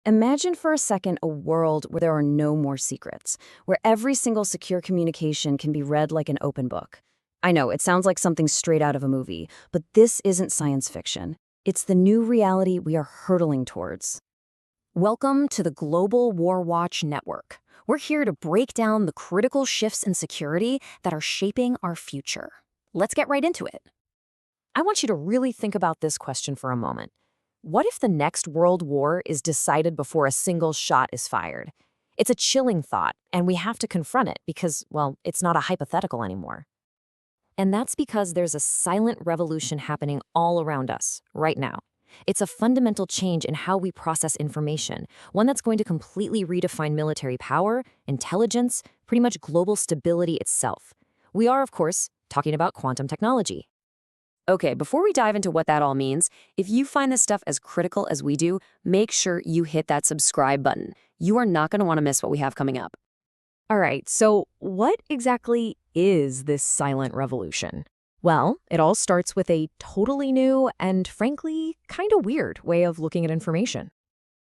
Imagine for a second a world where there are no more secrets, where every single secure communication can be read like an open book. I know, it sounds like something straight out of a movie, but this isn't science fiction. It's the new reality we are hurtling towards. Welcome to the Global War Watch Network. We're here to break down the critical shifts in security that are shaping our future. Let's get right into it. I want you to really think about this question for a moment. What if the next world war is decided before a single shot is fired? It's a chilling thought, and we have to confront it because, well, it's not a hypothetical anymore. And that's because there's a silent revolution happening all around us, right now. It's a fundamental change in how we process information, one that's going to completely redefine military power, intelligence, pretty much global stability itself. We are, of course, talking about quantum technology. Okay, before we dive into what that all means, if you find this stuff as critical as we do, make sure you hit that subscribe button. You are not going to want to miss what we have coming up. All right, so what exactly is this silent revolution? Well, it all starts with a totally new and, frankly, kind of weird way of looking at information.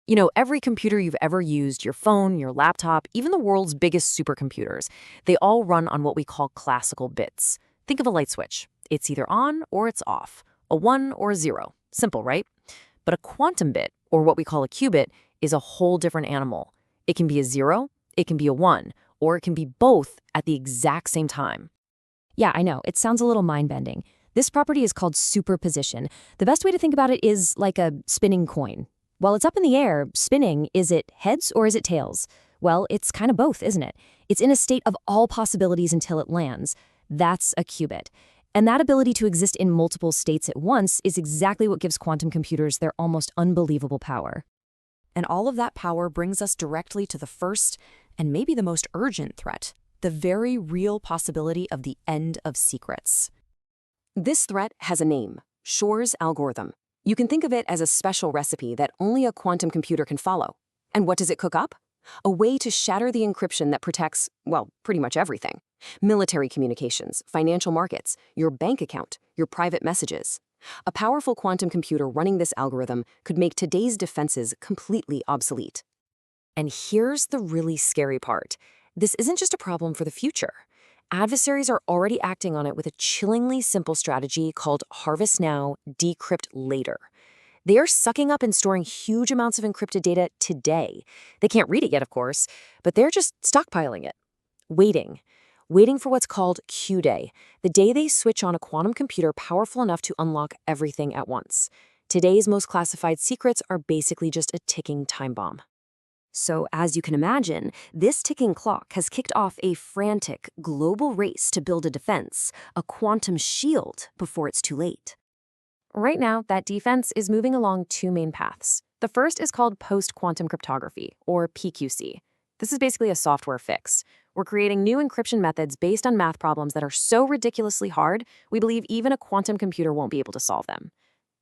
You know, every computer you've ever used, your phone, your laptop, even the world's biggest supercomputers, they all run on what we call classical bits. Think of a light switch. It's either on or it's off, a 1 or a 0. Simple, right? But a quantum bit, or what we call a qubit, is a whole different animal. It can be a 0, it can be a 1, or it can be both at the exact same time. Yeah, I know, it sounds a little mind-bending. This property is called superposition. The best way to think about it is like a spinning coin. While it's up in the air, spinning, is it heads or is it tails? Well, it's kind of both, isn't it? It's in a state of all possibilities until it lands. That's a qubit. And that ability to exist in multiple states at once is exactly what gives quantum computers their almost unbelievable power. And all of that power brings us directly to the first, and maybe the most urgent threat, the very real possibility of the end of secrets. This threat has a name, Shor's algorithm. You can think of it as a special recipe that only a quantum computer can follow. And what does it cook up? A way to shatter the encryption that protects, well, pretty much everything. Military communications, financial markets, your bank account, your private messages. A powerful quantum computer running this algorithm could make today's defenses completely obsolete. And here's the really scary part. This isn't just a problem for the future. Adversaries are already acting on it with a chillingly simple strategy called Harvest Now, Decrypt Later. They are sucking up and storing huge amounts of encrypted data today. They can't read it yet, of course, but they're just stockpiling it. Waiting for what's called Q-Day, the day they switch on a quantum computer powerful enough to unlock everything at once. Today's most classified secrets are basically just a ticking time bomb. So, as you can imagine, this ticking clock has kicked off a frantic global race to build a defense, a quantum shield, before it's too late. Right now, that defense is moving along two main paths. The first is called post-quantum cryptography, or PQC. This is basically a software fix. We're creating new encryption methods based on math problems that are so ridiculously hard, we believe even a quantum computer won't be able to solve them.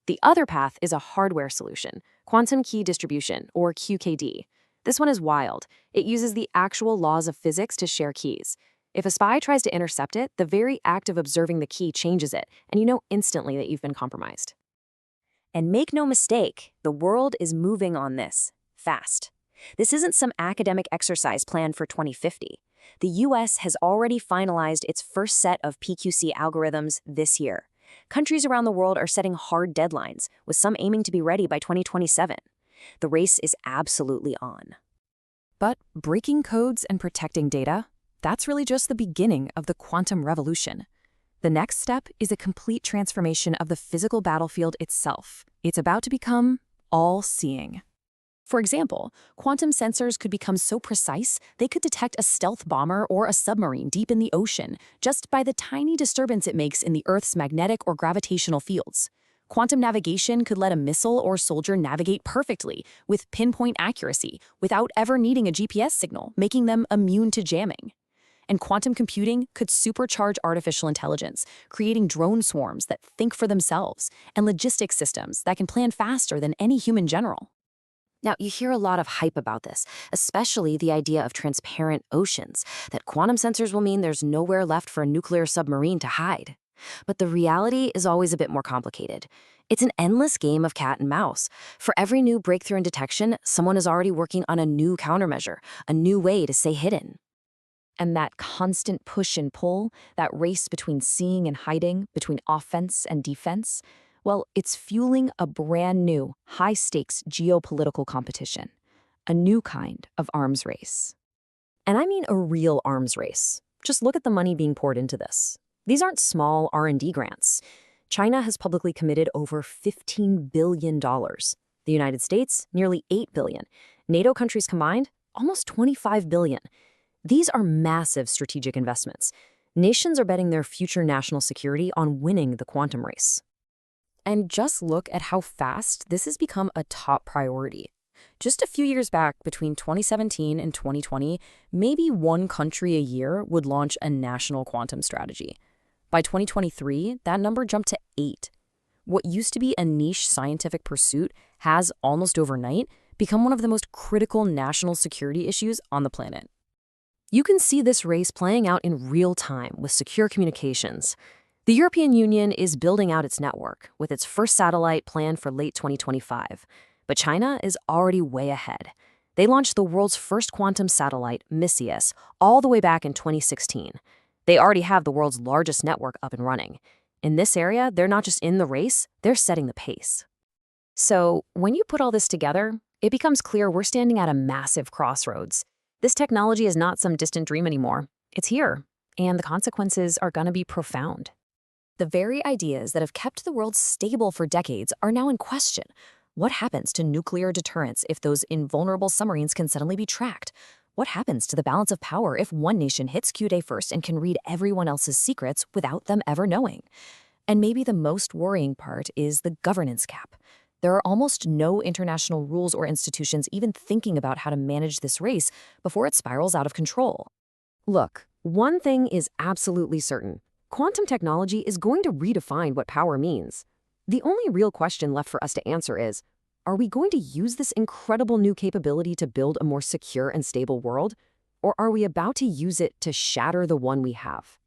The other path is a hardware solution, quantum key distribution, or QKD. This one is wild. It uses the actual laws of physics to share keys. If a spy tries to intercept it, the very act of observing the key changes it, and you know instantly that you've been compromised. And make no mistake, the world is moving on this, fast. This isn't some academic exercise planned for 2050. The US has already finalized its first set of PQC algorithms this year. Countries around the world are setting hard deadlines, with some aiming to be ready by 2027. The race is absolutely on. But breaking codes and protecting data, that's really just the beginning of the quantum revolution. The next step is a complete transformation of the physical battlefield itself. It's about to become all-seeing. For example, quantum sensors could become so precise they could detect a stealth bomber or a submarine deep in the ocean just by the tiny disturbance it makes in the Earth's magnetic or gravitational fields. Quantum navigation could let a missile or soldier navigate perfectly with pinpoint accuracy without ever needing a GPS signal, making them immune to jamming. And quantum computing could supercharge artificial intelligence, creating drone swarms that think for themselves and logistics systems that can plan faster than any human general. Now, you hear a lot of hype about this, especially the idea of transparent oceans, that quantum sensors will mean there's nowhere left for a nuclear submarine to hide. But the reality is always a bit more complicated. It's an endless game of cat and mouse. For every new breakthrough in detection, someone is already working on a new countermeasure, a new way to stay hidden. And that constant push and pull, that race between seeing and hiding, between offense and defense, well, it's fueling a brand new, high-stakes geopolitical competition, a new kind of arms race. And I mean a real arms race. Just look at the money being poured into this. These aren't small R&D grants. China has publicly committed over $15 billion. The United States, nearly $8 billion. NATO countries combined, almost $25 billion. These are massive strategic investments. Nations are betting their future national security on winning the quantum race. And just look at how fast this has become a top priority. Just a few years back, between 2017 and 2020, maybe one country a year would launch a national quantum strategy. By 2023, that number jumped to 8. What used to be a niche scientific pursuit has, almost overnight, become one of the most critical national security issues on the planet. You can see this race playing out in real time with secure communications. The European Union is building out its network, with its first satellite planned for late 2025. But China is already way ahead. They launched the world's first quantum satellite, Messias, all the way back in 2016. They already have the world's largest network up and running. In this area, they're not just in the race, they're setting the pace. So, when you put all this together, it becomes clear we're standing at a massive crossroads. This technology is not some distant dream anymore. It's here, and the consequences are going to be profound. The very ideas that have kept the world stable for decades are now in question. What happens to nuclear deterrence if those invulnerable submarines can suddenly be tracked? What happens to the balance of power if one nation hits Q-Day first and can read everyone else's secrets without them ever knowing? And maybe the most worrying part is the governance gap. There are almost no international rules or institutions even thinking about how to manage this race before it spirals out of control. Look, one thing is absolutely certain. Quantum technology is going to redefine what power means. The only real question left for us to answer is, are we going to use this incredible new capability to build a more secure and stable world? Or are we about to use it to shatter the one we have?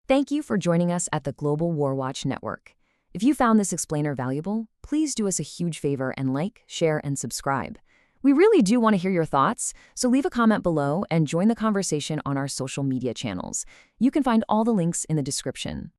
Thank you for joining us at the Global War Watch Network. If you found this explainer valuable, please do us a huge favor and like, share, and subscribe. We really do want to hear your thoughts, so leave a comment below and join the conversation on our social media channels. You can find all the links in the description.